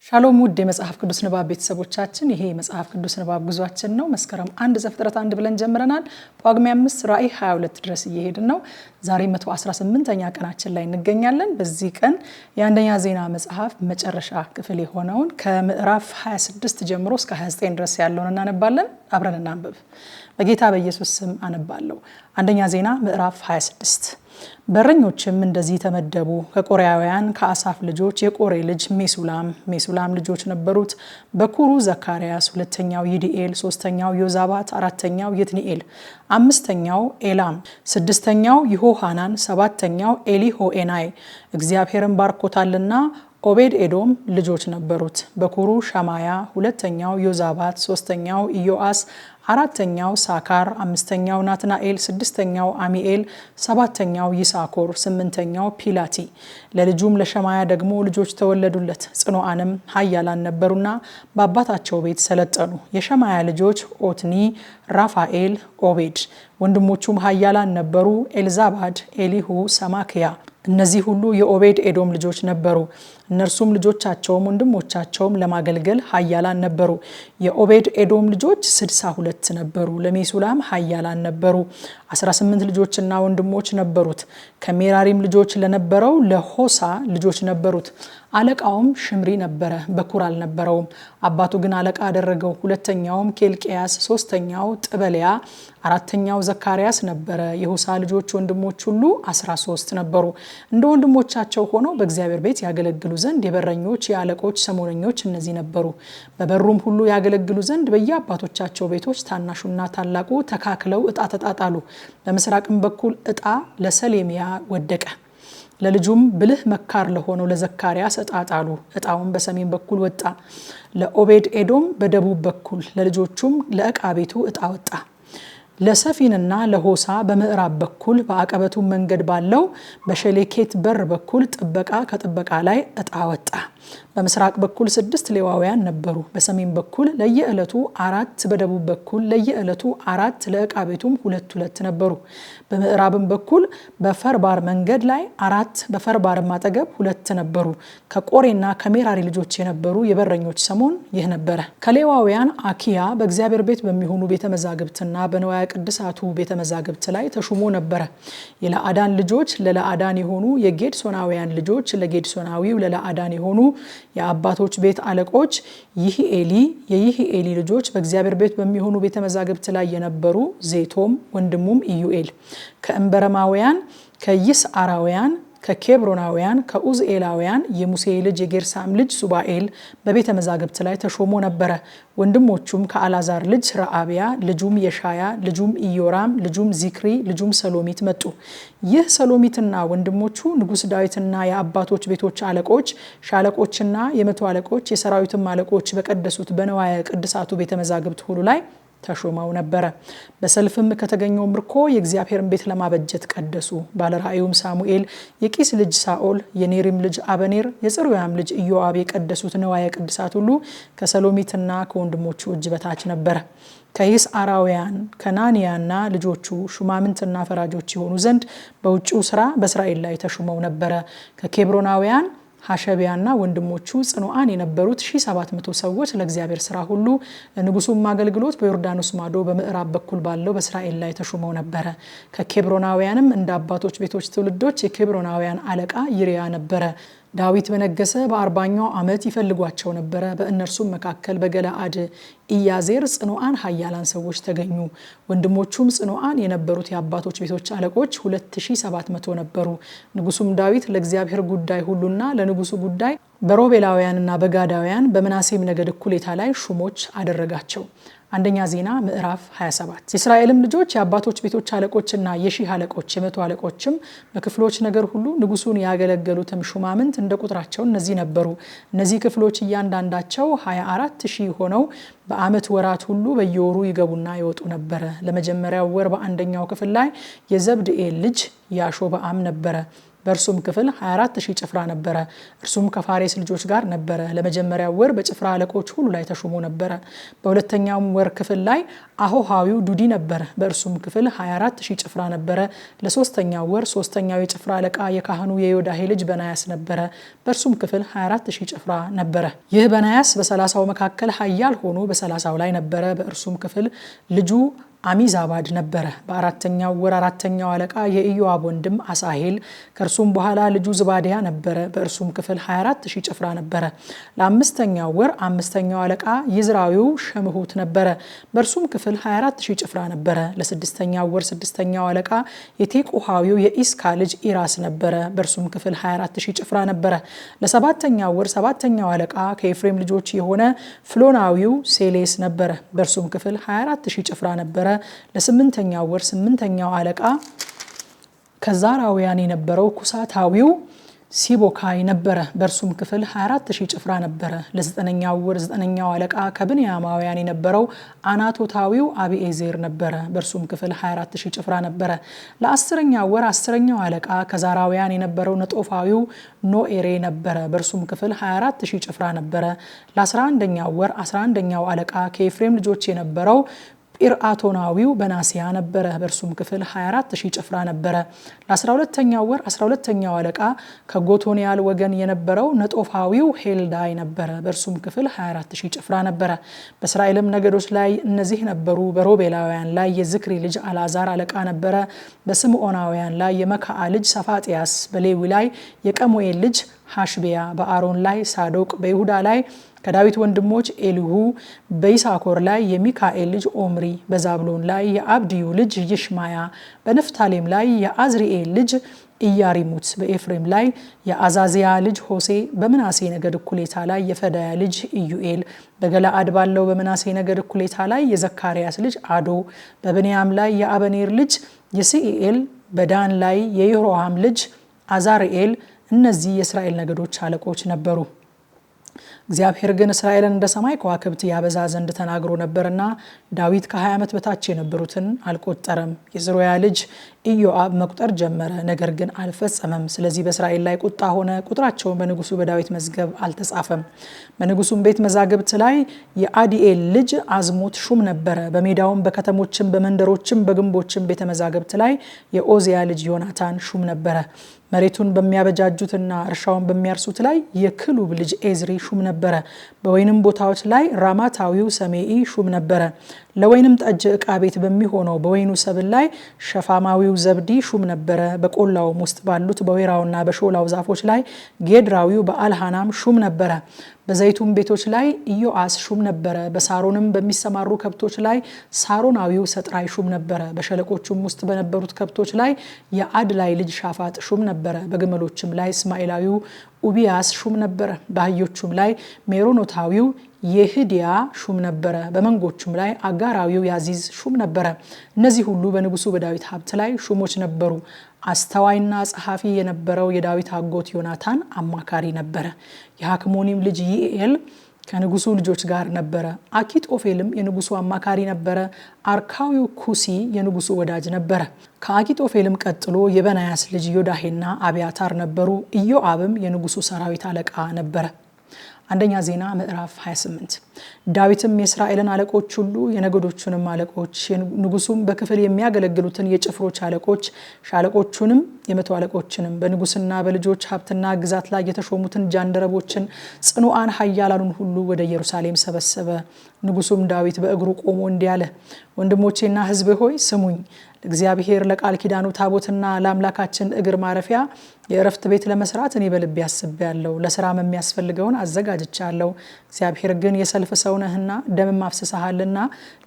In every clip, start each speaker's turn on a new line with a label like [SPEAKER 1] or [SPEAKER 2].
[SPEAKER 1] ሻሎም ውድ የመጽሐፍ ቅዱስ ንባብ ቤተሰቦቻችን ይሄ የመጽሐፍ ቅዱስ ንባብ ጉዟችን ነው። መስከረም 1 ዘፍጥረት 1 ብለን ጀምረናል። ጳጉሜ 5 ራዕይ 22 ድረስ እየሄድን ነው። ዛሬ 118ኛ ቀናችን ላይ እንገኛለን። በዚህ ቀን የአንደኛ ዜና መጽሐፍ መጨረሻ ክፍል የሆነውን ከምዕራፍ 26 ጀምሮ እስከ 29 ድረስ ያለውን እናነባለን። አብረን እናንብብ። በጌታ በኢየሱስ ስም አነባለሁ። አንደኛ ዜና ምዕራፍ 26። በረኞችም እንደዚህ ተመደቡ። ከቆሬያውያን ከአሳፍ ልጆች የቆሬ ልጅ ሜሱላም ልጆች ነበሩት። በኩሩ ዘካርያስ፣ ሁለተኛው ይዲኤል፣ ሶስተኛው ዮዛባት፣ አራተኛው የትኒኤል፣ አምስተኛው ኤላም፣ ስድስተኛው ይሆሃናን፣ ሰባተኛው ኤሊሆኤናይ። እግዚአብሔርን ባርኮታልና ኦቤድ ኤዶም ልጆች ነበሩት። በኩሩ ሻማያ፣ ሁለተኛው ዮዛባት፣ ሶስተኛው ኢዮአስ፣ አራተኛው ሳካር፣ አምስተኛው ናትናኤል፣ ስድስተኛው አሚኤል፣ ሰባተኛው ይሳኮር፣ ስምንተኛው ፒላቲ። ለልጁም ለሸማያ ደግሞ ልጆች ተወለዱለት። ጽኑዓንም ኃያላን ነበሩና በአባታቸው ቤት ሰለጠኑ። የሸማያ ልጆች ኦትኒ፣ ራፋኤል፣ ኦቤድ። ወንድሞቹም ኃያላን ነበሩ፣ ኤልዛባድ፣ ኤሊሁ፣ ሰማክያ። እነዚህ ሁሉ የኦቤድ ኤዶም ልጆች ነበሩ። እነርሱም ልጆቻቸውም ወንድሞቻቸውም ለማገልገል ኃያላን ነበሩ። የኦቤድ ኤዶም ልጆች 62 ነበሩ። ለሜሱላም ኃያላን ነበሩ። 18 ልጆችና ወንድሞች ነበሩት። ከሜራሪም ልጆች ለነበረው ለሆሳ ልጆች ነበሩት። አለቃውም ሽምሪ ነበረ፣ በኩር አልነበረውም። አባቱ ግን አለቃ አደረገው። ሁለተኛውም ኬልቅያስ፣ ሶስተኛው ጥበልያ፣ አራተኛው ዘካርያስ ነበረ። የሆሳ ልጆች ወንድሞች ሁሉ 13 ነበሩ። እንደ ወንድሞቻቸው ሆነው በእግዚአብሔር ቤት ያገለግሉ ዘንድ የበረኞች የአለቆች ሰሞነኞች እነዚህ ነበሩ። በበሩም ሁሉ ያገለግሉ ዘንድ በየአባቶቻቸው ቤቶች ታናሹና ታላቁ ተካክለው ዕጣ ተጣጣሉ። በምስራቅም በኩል ዕጣ ለሰሌሚያ ወደቀ። ለልጁም ብልህ መካር ለሆነው ለዘካርያስ ዕጣ ጣሉ። ዕጣውን በሰሜን በኩል ወጣ። ለኦቤድ ኤዶም በደቡብ በኩል፣ ለልጆቹም ለዕቃ ቤቱ ዕጣ ወጣ። ለሰፊንና ለሆሳ በምዕራብ በኩል በአቀበቱ መንገድ ባለው በሸሌኬት በር በኩል ጥበቃ ከጥበቃ ላይ ዕጣ ወጣ። በምስራቅ በኩል 6 ሌዋውያን ነበሩ። በሰሜን በኩል ለየዕለቱ 4፣ በደቡብ በኩል ለየዕለቱ 4፣ ለዕቃ ቤቱም 2 ነበሩ። በምዕራብም በኩል በፈርባር መንገድ ላይ 4፣ በፈርባርም አጠገብ 2 ነበሩ። ከቆሬና ከሜራሪ ልጆች የነበሩ የበረኞች ሰሞን ይህ ነበረ። ከሌዋውያን አኪያ በእግዚአብሔር ቤት በሚሆኑ ቤተመዛግብትና በንዋየ ቅድሳቱ ቤተመዛግብት ላይ ተሹሞ ነበረ። የለአዳን ልጆች ለለአዳን የሆኑ የጌድሶናውያን ልጆች ለጌድሶናዊው ለለአዳን የሆኑ የአባቶች ቤት አለቆች የይህኤሊ ልጆች በእግዚአብሔር ቤት በሚሆኑ ቤተመዛግብት ላይ የነበሩ ዜቶም ወንድሙም ኢዩኤል፣ ከእንበረማውያን፣ ከይስአራውያን፣ ከኬብሮናውያን፣ ከኡዝኤላውያን የሙሴ ልጅ የጌርሳም ልጅ ሱባኤል በቤተ መዛግብት ላይ ተሾሞ ነበረ። ወንድሞቹም ከአላዛር ልጅ ረአብያ፣ ልጁም የሻያ፣ ልጁም ኢዮራም፣ ልጁም ዚክሪ፣ ልጁም ሰሎሚት መጡ። ይህ ሰሎሚትና ወንድሞቹ ንጉሥ ዳዊትና የአባቶች ቤቶች አለቆች፣ ሻለቆችና የመቶ አለቆች፣ የሰራዊትም አለቆች በቀደሱት በነዋየ ቅድሳቱ ቤተ መዛግብት ሁሉ ላይ ተሾመው ነበረ። በሰልፍም ከተገኘው ምርኮ የእግዚአብሔርን ቤት ለማበጀት ቀደሱ። ባለራእዩም ሳሙኤል፣ የቂስ ልጅ ሳኦል፣ የኔሪም ልጅ አበኔር፣ የጽሩያም ልጅ ኢዮአብ የቀደሱት ነዋየ ቅድሳት ሁሉ ከሰሎሚትና ከወንድሞቹ እጅ በታች ነበረ። ከይስአራውያን ከናንያና ልጆቹ ሹማምንትና ፈራጆች የሆኑ ዘንድ በውጭው ስራ በእስራኤል ላይ ተሹመው ነበረ። ከኬብሮናውያን ሐሸቢያና ወንድሞቹ ጽኑዓን የነበሩት 1700 ሰዎች ለእግዚአብሔር ስራ ሁሉ ለንጉሱም አገልግሎት በዮርዳኖስ ማዶ በምዕራብ በኩል ባለው በእስራኤል ላይ ተሹመው ነበረ። ከኬብሮናውያንም እንደ አባቶች ቤቶች ትውልዶች የኬብሮናውያን አለቃ ይሪያ ነበረ። ዳዊት በነገሰ በ40ኛው ዓመት ይፈልጓቸው ነበረ። በእነርሱም መካከል በገለአድ ኢያዜር ጽኑዓን ኃያላን ሰዎች ተገኙ። ወንድሞቹም ጽኑዓን የነበሩት የአባቶች ቤቶች አለቆች 2700 ነበሩ። ንጉሱም ዳዊት ለእግዚአብሔር ጉዳይ ሁሉና ለንጉሱ ጉዳይ በሮቤላውያንና በጋዳውያን በመናሴም ነገድ እኩሌታ ላይ ሹሞች አደረጋቸው። አንደኛ ዜና ምዕራፍ 27። የእስራኤልም ልጆች የአባቶች ቤቶች አለቆችና የሺህ አለቆች የመቶ አለቆችም በክፍሎች ነገር ሁሉ ንጉሱን ያገለገሉትም ሹማምንት እንደ ቁጥራቸው እነዚህ ነበሩ። እነዚህ ክፍሎች እያንዳንዳቸው 24,000 ሆነው በዓመት ወራት ሁሉ በየወሩ ይገቡና ይወጡ ነበረ። ለመጀመሪያው ወር በአንደኛው ክፍል ላይ የዘብድኤል ልጅ ያሾበአም ነበረ። በእርሱም ክፍል 24000 ጭፍራ ነበረ። እርሱም ከፋሬስ ልጆች ጋር ነበረ። ለመጀመሪያው ወር በጭፍራ አለቆች ሁሉ ላይ ተሾሞ ነበረ። በሁለተኛው ወር ክፍል ላይ አሆሃዊው ዱዲ ነበረ። በእርሱም ክፍል 24000 ጭፍራ ነበረ። ለሶስተኛው ወር ሶስተኛው የጭፍራ አለቃ የካህኑ የዮዳሄ ልጅ በናያስ ነበረ። በእርሱም ክፍል 24000 ጭፍራ ነበረ። ይህ በናያስ በ30ው መካከል ኃያል ሆኖ በ30ው ላይ ነበረ። በእርሱም ክፍል ልጁ አሚዛባድ ነበረ። በአራተኛው ወር አራተኛው አለቃ የኢዮአብ ወንድም አሳሄል፣ ከእርሱም በኋላ ልጁ ዝባዲያ ነበረ። በእርሱም ክፍል 24000 ጭፍራ ነበረ። ለአምስተኛው ወር አምስተኛው አለቃ ይዝራዊው ሸምሁት ነበረ። በእርሱም ክፍል 24000 ጭፍራ ነበረ። ለስድስተኛው ወር ስድስተኛው አለቃ የቴቁሃዊው የኢስካ ልጅ ኢራስ ነበረ። በእርሱም ክፍል 24000 ጭፍራ ነበረ። ለሰባተኛው ወር ሰባተኛው አለቃ ከኤፍሬም ልጆች የሆነ ፍሎናዊው ሴሌስ ነበረ። በእርሱም ክፍል 24000 ጭፍራ ነበረ። ለስምንተኛው ወር ስምንተኛው አለቃ ከዛራውያን የነበረው ኩሳታዊው ሲቦካይ ነበረ። በእርሱም ክፍል 24000 ጭፍራ ነበረ። ለዘጠነኛው ወር ዘጠነኛው አለቃ ከብንያማውያን የነበረው አናቶታዊው አቢኤዜር ነበረ። በእርሱም ክፍል 24000 ጭፍራ ነበረ። ለአስረኛው ወር አስረኛው አለቃ ከዛራውያን የነበረው ነጦፋዊው ኖኤሬ ነበረ። በእርሱም ክፍል 24000 ጭፍራ ነበረ። ለ11ኛው ወር 11ኛው አለቃ ከኤፍሬም ልጆች የነበረው ጲርአቶናዊው በናሲያ ነበረ። በእርሱም ክፍል 24000 ጭፍራ ነበረ። ለ12ኛው ወር 12ኛው አለቃ ከጎቶንያል ወገን የነበረው ነጦፋዊው ሄልዳይ ነበረ። በእርሱም ክፍል 24000 ጭፍራ ነበረ። በእስራኤልም ነገዶች ላይ እነዚህ ነበሩ። በሮቤላውያን ላይ የዝክሪ ልጅ አልዓዛር አለቃ ነበረ። በስምዖናውያን ላይ የመካአ ልጅ ሰፋጥያስ፣ በሌዊ ላይ የቀሙኤል ልጅ ሐሽቢያ፣ በአሮን ላይ ሳዶቅ፣ በይሁዳ ላይ ከዳዊት ወንድሞች ኤሊሁ፣ በይሳኮር ላይ የሚካኤል ልጅ ኦምሪ፣ በዛብሎን ላይ የአብድዩ ልጅ ይሽማያ፣ በንፍታሌም ላይ የአዝሪኤል ልጅ ኢያሪሙት፣ በኤፍሬም ላይ የአዛዚያ ልጅ ሆሴ፣ በምናሴ ነገድ እኩሌታ ላይ የፈዳያ ልጅ ኢዩኤል፣ በገለአድ ባለው በምናሴ ነገድ እኩሌታ ላይ የዘካርያስ ልጅ አዶ፣ በብንያም ላይ የአበኔር ልጅ ይስኢኤል፣ በዳን ላይ የይሮሃም ልጅ አዛርኤል። እነዚህ የእስራኤል ነገዶች አለቆች ነበሩ። እግዚአብሔር ግን እስራኤልን እንደ ሰማይ ከዋክብት ያበዛ ዘንድ ተናግሮ ነበርና ዳዊት ከ20 ዓመት በታች የነበሩትን አልቆጠረም። የዝሩያ ልጅ ኢዮአብ መቁጠር ጀመረ፣ ነገር ግን አልፈጸመም። ስለዚህ በእስራኤል ላይ ቁጣ ሆነ። ቁጥራቸውን በንጉሱ በዳዊት መዝገብ አልተጻፈም። በንጉሱም ቤት መዛግብት ላይ የአዲኤል ልጅ አዝሞት ሹም ነበረ። በሜዳውም በከተሞችም በመንደሮችም በግንቦችም ቤተ መዛግብት ላይ የኦዚያ ልጅ ዮናታን ሹም ነበረ። መሬቱን በሚያበጃጁትና እርሻውን በሚያርሱት ላይ የክሉብ ልጅ ኤዝሪ ሹም ነበረ። በወይንም ቦታዎች ላይ ራማታዊው ሰሜኢ ሹም ነበረ። ለወይንም ጠጅ ዕቃ ቤት በሚሆነው በወይኑ ሰብል ላይ ሸፋማዊው ዘብዲ ሹም ነበረ። በቆላውም ውስጥ ባሉት በወይራውና በሾላው ዛፎች ላይ ጌድራዊው በአልሃናም ሹም ነበረ። በዘይቱም ቤቶች ላይ ኢዮአስ ሹም ነበረ። በሳሮንም በሚሰማሩ ከብቶች ላይ ሳሮናዊው ሰጥራይ ሹም ነበረ። በሸለቆቹም ውስጥ በነበሩት ከብቶች ላይ የአድላይ ልጅ ሻፋጥ ሹም ነበረ። በግመሎችም ላይ እስማኤላዊው ኡቢያስ ሹም ነበረ። በአህዮቹም ላይ ሜሮኖታዊው የህዲያ ሹም ነበረ። በመንጎቹም ላይ አጋራዊው ያዚዝ ሹም ነበረ። እነዚህ ሁሉ በንጉሱ በዳዊት ሀብት ላይ ሹሞች ነበሩ። አስተዋይና ጸሐፊ የነበረው የዳዊት አጎት ዮናታን አማካሪ ነበረ። የሐክሞኒም ልጅ ይኤል ከንጉሱ ልጆች ጋር ነበረ። አኪጦፌልም የንጉሱ አማካሪ ነበረ። አርካዊው ኩሲ የንጉሱ ወዳጅ ነበረ። ከአኪጦፌልም ቀጥሎ የበናያስ ልጅ ዮዳሄና አብያታር ነበሩ። ኢዮአብም የንጉሱ ሰራዊት አለቃ ነበረ። አንደኛ ዜና ምዕራፍ 28። ዳዊትም የእስራኤልን አለቆች ሁሉ የነገዶቹንም አለቆች ንጉሱም በክፍል የሚያገለግሉትን የጭፍሮች አለቆች ሻለቆቹንም የመቶ አለቆችንም በንጉስና በልጆች ሀብትና ግዛት ላይ የተሾሙትን ጃንደረቦችን ጽኑዓን ኃያላኑን ሁሉ ወደ ኢየሩሳሌም ሰበሰበ። ንጉሱም ዳዊት በእግሩ ቆሞ እንዲህ አለ፣ ወንድሞቼና ሕዝቤ ሆይ ስሙኝ። እግዚአብሔር ለቃል ኪዳኑ ታቦትና ለአምላካችን እግር ማረፊያ የእረፍት ቤት ለመስራት እኔ በልቤ አስቤያለሁ። ለስራም የሚያስፈልገውን አዘጋጅቻለሁ። እግዚአብሔር ግን የሰልፍ ሰው ነህና ደምም አፍስሰሃልና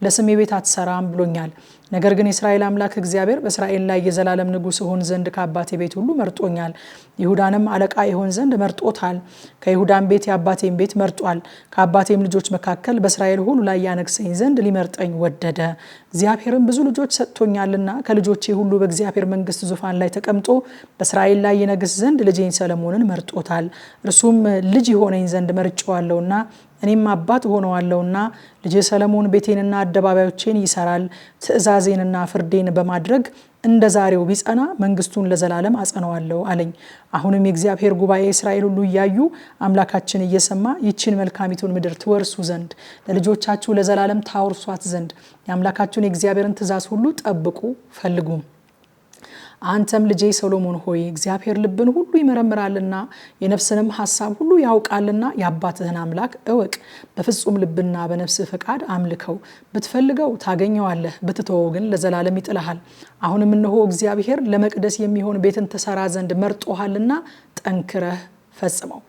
[SPEAKER 1] ለስሜ ቤት አትሰራም ብሎኛል። ነገር ግን የእስራኤል አምላክ እግዚአብሔር በእስራኤል ላይ የዘላለም ንጉሥ ሆን ዘንድ ከአባቴ ቤት ሁሉ መርጦኛል። ይሁዳንም አለቃ ይሆን ዘንድ መርጦታል። ከይሁዳም ቤት የአባቴን ቤት መርጧል። ከአባቴም ልጆች መካከል በእስራኤል ሁሉ ላይ ያነግሰኝ ዘንድ ሊመርጠኝ ወደደ። እግዚአብሔርም ብዙ ልጆች ሰጥቶኛልና ከልጆቼ ሁሉ በእግዚአብሔር መንግስት ዙፋን ላይ ተቀምጦ በእስራኤል ላይ ይነግስ ዘንድ ልጄን ሰለሞንን መርጦታል። እርሱም ልጅ ይሆነኝ ዘንድ መርጬዋለሁና እኔም አባት ሆነዋለሁና ልጄ ሰለሞን ቤቴንና አደባባዮቼን ይሰራል፣ ትእዛዜንና ፍርዴን በማድረግ እንደ ዛሬው ቢጸና መንግስቱን ለዘላለም አጸናዋለሁ አለኝ። አሁንም የእግዚአብሔር ጉባኤ እስራኤል ሁሉ እያዩ አምላካችን እየሰማ ይችን መልካሚቱን ምድር ትወርሱ ዘንድ ለልጆቻችሁ ለዘላለም ታወርሷት ዘንድ የአምላካችሁን የእግዚአብሔርን ትእዛዝ ሁሉ ጠብቁ ፈልጉ። አንተም ልጄ ሰሎሞን ሆይ እግዚአብሔር ልብን ሁሉ ይመረምራልና የነፍስንም ሐሳብ ሁሉ ያውቃልና የአባትህን አምላክ እወቅ። በፍጹም ልብና በነፍስ ፈቃድ አምልከው። ብትፈልገው ታገኘዋለህ፣ ብትተወው ግን ለዘላለም ይጥልሃል። አሁንም እነሆ እግዚአብሔር ለመቅደስ የሚሆን ቤትን ተሰራ ዘንድ መርጦሃልና ጠንክረህ ፈጽመው።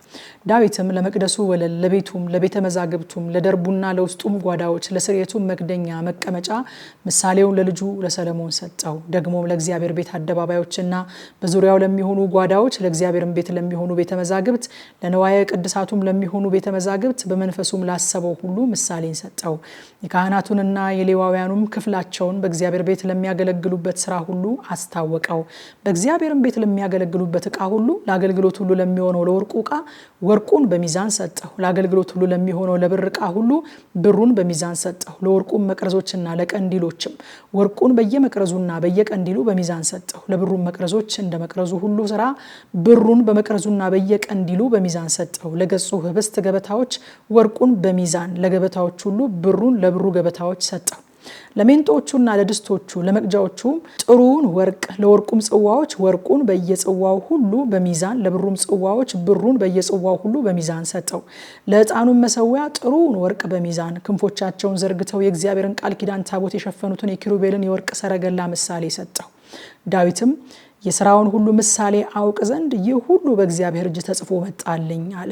[SPEAKER 1] ዳዊትም ለመቅደሱ ወለል ለቤቱም ለቤተ መዛግብቱም ለደርቡና ለውስጡም ጓዳዎች ለስርየቱም መክደኛ መቀመጫ ምሳሌውን ለልጁ ለሰለሞን ሰጠው። ደግሞም ለእግዚአብሔር ቤት አደባባዮችና በዙሪያው ለሚሆኑ ጓዳዎች ለእግዚአብሔርም ቤት ለሚሆኑ ቤተ መዛግብት ለነዋየ ቅድሳቱም ለሚሆኑ ቤተ መዛግብት በመንፈሱም ላሰበው ሁሉ ምሳሌን ሰጠው። የካህናቱንና የሌዋውያኑም ክፍላቸውን በእግዚአብሔር ቤት ለሚያገለግሉበት ስራ ሁሉ አስታወቀው። በእግዚአብሔርም ቤት ለሚያገለግሉበት ዕቃ ሁሉ ለአገልግሎት ሁሉ ለሚሆነው ለወርቁ ዕቃ ወርቁን በሚዛን ሰጠው። ለአገልግሎት ሁሉ ለሚሆነው ለብር ዕቃ ሁሉ ብሩን በሚዛን ሰጠው። ለወርቁም መቅረዞችና ለቀንዲሎችም ወርቁን በየመቅረዙና በየቀንዲሉ በሚዛን ሰጠው። ለብሩም መቅረዞች እንደ መቅረዙ ሁሉ ስራ ብሩን በመቅረዙና በየቀንዲሉ በሚዛን ሰጠው። ለገጹ ህብስት ገበታዎች ወርቁን በሚዛን ለገበታዎች ሁሉ ብሩን ለብሩ ገበታዎች ሰጠው። ለሜንጦቹና ለድስቶቹ ለመቅጃዎቹ ጥሩውን ወርቅ ለወርቁም ጽዋዎች ወርቁን በየጽዋው ሁሉ በሚዛን ለብሩም ጽዋዎች ብሩን በየጽዋው ሁሉ በሚዛን ሰጠው። ለዕጣኑም መሰዊያ ጥሩውን ወርቅ በሚዛን ክንፎቻቸውን ዘርግተው የእግዚአብሔርን ቃል ኪዳን ታቦት የሸፈኑትን የኪሩቤልን የወርቅ ሰረገላ ምሳሌ ሰጠው። ዳዊትም የሥራውን ሁሉ ምሳሌ አውቅ ዘንድ ይህ ሁሉ በእግዚአብሔር እጅ ተጽፎ መጣልኝ አለ።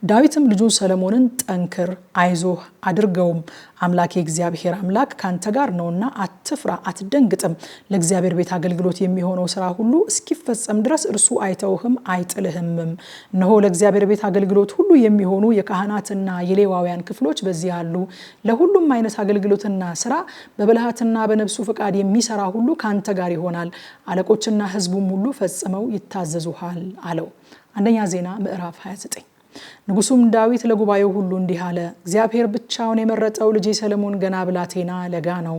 [SPEAKER 1] ዳዊትም ልጁ ሰለሞንን ጠንክር፣ አይዞህ፣ አድርገውም አምላኬ እግዚአብሔር አምላክ ካንተ ጋር ነውና አትፍራ፣ አትደንግጥም። ለእግዚአብሔር ቤት አገልግሎት የሚሆነው ስራ ሁሉ እስኪፈጸም ድረስ እርሱ አይተውህም አይጥልህምም። እነሆ ለእግዚአብሔር ቤት አገልግሎት ሁሉ የሚሆኑ የካህናትና የሌዋውያን ክፍሎች በዚህ አሉ። ለሁሉም አይነት አገልግሎትና ስራ በብልሃትና በነፍሱ ፈቃድ የሚሰራ ሁሉ ካንተ ጋር ይሆናል። አለቆችና ሕዝቡም ሁሉ ፈጽመው ይታዘዙሃል አለው። አንደኛ ዜና ምዕራፍ 29። ንጉሱም ዳዊት ለጉባኤው ሁሉ እንዲህ አለ። እግዚአብሔር ብቻውን የመረጠው ልጄ ሰለሞን ገና ብላቴና ለጋ ነው።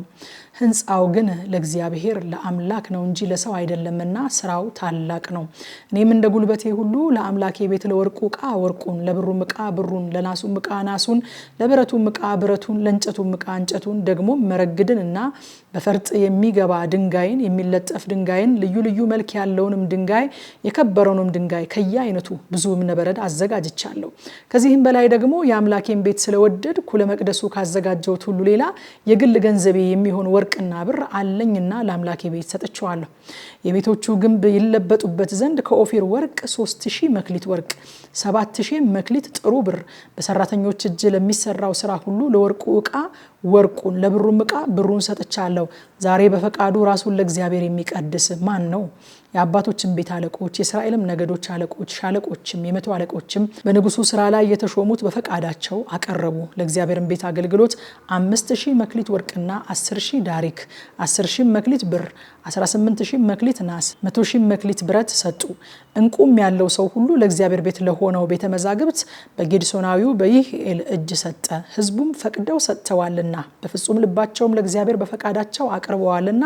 [SPEAKER 1] ሕንፃው ግን ለእግዚአብሔር ለአምላክ ነው እንጂ ለሰው አይደለምና ስራው ታላቅ ነው። እኔም እንደ ጉልበቴ ሁሉ ለአምላኬ ቤት ለወርቁ ዕቃ ወርቁን፣ ለብሩም ዕቃ ብሩን፣ ለናሱም ዕቃ ናሱን፣ ለብረቱም ዕቃ ብረቱን፣ ለእንጨቱም ዕቃ እንጨቱን፣ ደግሞ መረግድንና በፈርጥ የሚገባ ድንጋይን፣ የሚለጠፍ ድንጋይን፣ ልዩ ልዩ መልክ ያለውንም ድንጋይ፣ የከበረውንም ድንጋይ ከየአይነቱ ብዙ እብነበረድ አዘጋጅቻለሁ። ከዚህም በላይ ደግሞ የአምላኬን ቤት ስለወደድኩ ለመቅደሱ ካዘጋጀሁት ሁሉ ሌላ የግል ገንዘቤ የሚሆን ወርቅና ብር አለኝና ለአምላኬ ቤት ሰጥቼዋለሁ። የቤቶቹ ግንብ ይለበጡበት ዘንድ ከኦፊር ወርቅ 3000 መክሊት ወርቅ፣ 7000 መክሊት ጥሩ ብር በሰራተኞች እጅ ለሚሰራው ስራ ሁሉ ለወርቁ ዕቃ ወርቁን፣ ለብሩም ዕቃ ብሩን ሰጥቻለሁ። ዛሬ በፈቃዱ ራሱን ለእግዚአብሔር የሚቀድስ ማን ነው? የአባቶችን ቤት አለቆች፣ የእስራኤልም ነገዶች አለቆች፣ ሻለቆችም የመቶ አለቆችም በንጉሱ ስራ ላይ የተሾሙት በፈቃዳቸው አቀረቡ። ለእግዚአብሔርም ቤት አገልግሎት 5000 መክሊት ወርቅና 10000 ዳሪክ፣ 10000 መክሊት ብር፣ 18000 መክሊት ናስ፣ 100000 መክሊት ብረት ሰጡ። እንቁም ያለው ሰው ሁሉ ለእግዚአብሔር ቤት ለሆነው ቤተ መዛግብት በጌድሶናዊው በይህኤል እጅ ሰጠ። ሕዝቡም ፈቅደው ሰጥተዋልና በፍጹም ልባቸውም ለእግዚአብሔር በፈቃዳቸው አቅርበዋልና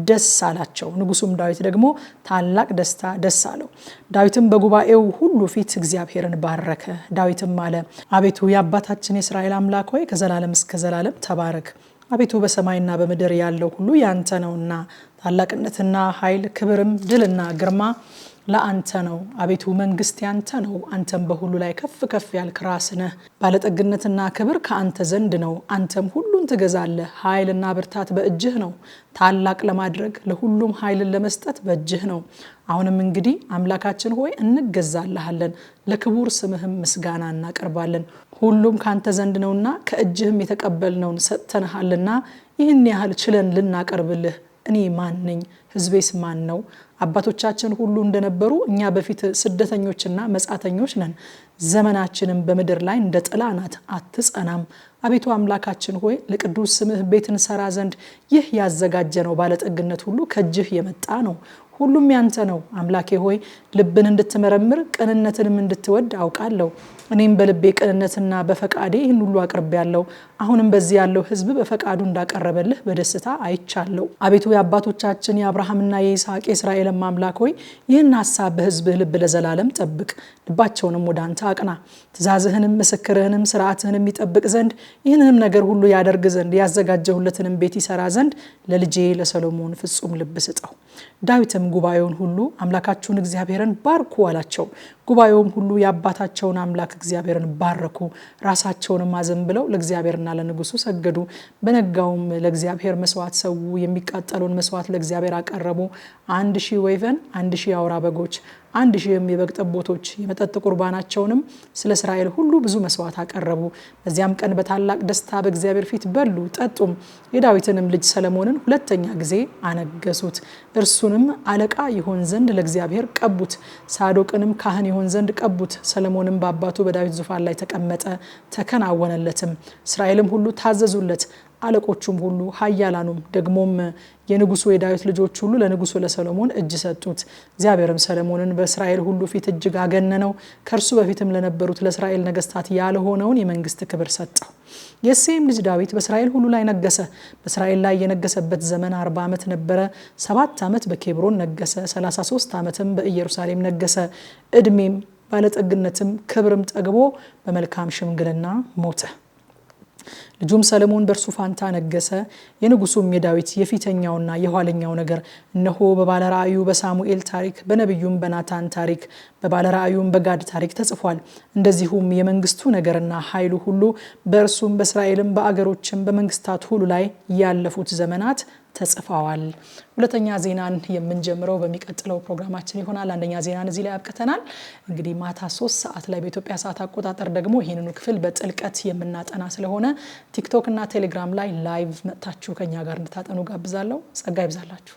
[SPEAKER 1] ደስ አላቸው። ንጉሱም ዳዊት ደግሞ ታላቅ ደስታ ደስ አለው። ዳዊትም በጉባኤው ሁሉ ፊት እግዚአብሔርን ባረከ። ዳዊትም አለ፣ አቤቱ የአባታችን የእስራኤል አምላክ ሆይ ከዘላለም እስከ ዘላለም ተባረክ። አቤቱ በሰማይና በምድር ያለው ሁሉ ያንተ ነውና ታላቅነትና ኃይል፣ ክብርም፣ ድልና ግርማ ለአንተ ነው። አቤቱ መንግስት ያንተ ነው። አንተም በሁሉ ላይ ከፍ ከፍ ያልክ ራስ ነህ። ባለጠግነትና ክብር ከአንተ ዘንድ ነው። አንተም ሁሉን ትገዛለህ። ኃይልና ብርታት በእጅህ ነው። ታላቅ ለማድረግ ለሁሉም ኃይልን ለመስጠት በእጅህ ነው። አሁንም እንግዲህ አምላካችን ሆይ እንገዛልሃለን፣ ለክቡር ስምህም ምስጋና እናቀርባለን። ሁሉም ካንተ ዘንድ ነውና ከእጅህም የተቀበልነውን ሰጥተንሃልና ይህን ያህል ችለን ልናቀርብልህ እኔ ማን ነኝ? ሕዝቤስ ማን ነው? አባቶቻችን ሁሉ እንደነበሩ እኛ በፊት ስደተኞችና መጻተኞች ነን። ዘመናችንም በምድር ላይ እንደ ጥላ ናት፣ አትጸናም። አቤቱ አምላካችን ሆይ ለቅዱስ ስምህ ቤት እንሰራ ዘንድ ይህ ያዘጋጀነው ባለጠግነት ሁሉ ከእጅህ የመጣ ነው። ሁሉም ያንተ ነው። አምላኬ ሆይ ልብን እንድትመረምር ቅንነትንም እንድትወድ አውቃለሁ። እኔም በልቤ ቅንነትና በፈቃዴ ይህን ሁሉ አቅርቤያለሁ። አሁንም በዚህ ያለው ሕዝብ በፈቃዱ እንዳቀረበልህ በደስታ አይቻለሁ። አቤቱ የአባቶቻችን የአብርሃምና የይስሐቅ የእስራኤልም አምላክ ሆይ ይህን ሐሳብ በሕዝብህ ልብ ለዘላለም ጠብቅ። ልባቸውንም ወደ አንተ አቅና። ትእዛዝህንም ምስክርህንም ስርዓትህንም ይጠብቅ ዘንድ ይህንንም ነገር ሁሉ ያደርግ ዘንድ ያዘጋጀሁለትንም ቤት ይሰራ ዘንድ ለልጄ ለሰሎሞን ፍጹም ልብ ስጠው። ዳዊትም ጉባኤውን ሁሉ አምላካችሁን እግዚአብሔርን ባርኩ አላቸው። ጉባኤውም ሁሉ የአባታቸውን አምላክ እግዚአብሔርን ባረኩ። ራሳቸውንም አዘንብለው ለእግዚአብሔርና ለንጉሱ ሰገዱ። በነጋውም ለእግዚአብሔር መስዋዕት ሰው፣ የሚቃጠለውን መስዋዕት ለእግዚአብሔር አቀረቡ። 1000 ወይፈን፣ 1000 አውራ በጎች፣ 1000 የበግ ጠቦቶች፣ የመጠጥ ቁርባናቸውንም ስለ እስራኤል ሁሉ ብዙ መስዋዕት አቀረቡ። በዚያም ቀን በታላቅ ደስታ በእግዚአብሔር ፊት በሉ ጠጡም። የዳዊትንም ልጅ ሰለሞንን ሁለተኛ ጊዜ አነገሱት። እርሱንም አለቃ ይሆን ዘንድ ለእግዚአብሔር ቀቡት። ሳዶቅንም ካህን ይሆን ዘንድ ቀቡት። ሰለሞንም በአባቱ በዳዊት ዙፋን ላይ ተቀመጠ፣ ተከናወነለትም። እስራኤልም ሁሉ ታዘዙለት፣ አለቆቹም ሁሉ ኃያላኑም ደግሞም የንጉሱ የዳዊት ልጆች ሁሉ ለንጉሱ ለሰሎሞን እጅ ሰጡት። እግዚአብሔርም ሰሎሞንን በእስራኤል ሁሉ ፊት እጅግ አገነነው። ከእርሱ በፊትም ለነበሩት ለእስራኤል ነገስታት ያልሆነውን የመንግስት ክብር ሰጠው። የእሴይም ልጅ ዳዊት በእስራኤል ሁሉ ላይ ነገሰ። በእስራኤል ላይ የነገሰበት ዘመን 40 ዓመት ነበረ። 7 ዓመት በኬብሮን ነገሰ። 33 ዓመትም በኢየሩሳሌም ነገሰ። እድሜም ባለጠግነትም ክብርም ጠግቦ በመልካም ሽምግልና ሞተ። ልጁም ሰለሞን በእርሱ ፋንታ ነገሰ። የንጉሱም የዳዊት የፊተኛውና የኋለኛው ነገር እነሆ በባለራእዩ በሳሙኤል ታሪክ፣ በነቢዩም በናታን ታሪክ፣ በባለራእዩም በጋድ ታሪክ ተጽፏል። እንደዚሁም የመንግስቱ ነገርና ኃይሉ ሁሉ በእርሱም በእስራኤልም በአገሮችም በመንግስታት ሁሉ ላይ ያለፉት ዘመናት ተጽፈዋል። ሁለተኛ ዜናን የምንጀምረው በሚቀጥለው ፕሮግራማችን ይሆናል። አንደኛ ዜናን እዚህ ላይ አብቅተናል። እንግዲህ ማታ 3 ሰዓት ላይ በኢትዮጵያ ሰዓት አቆጣጠር ደግሞ ይህንኑ ክፍል በጥልቀት የምናጠና ስለሆነ ቲክቶክ እና ቴሌግራም ላይ ላይቭ መጥታችሁ ከኛ ጋር እንድታጠኑ ጋብዛለሁ። ጸጋ ይብዛላችሁ።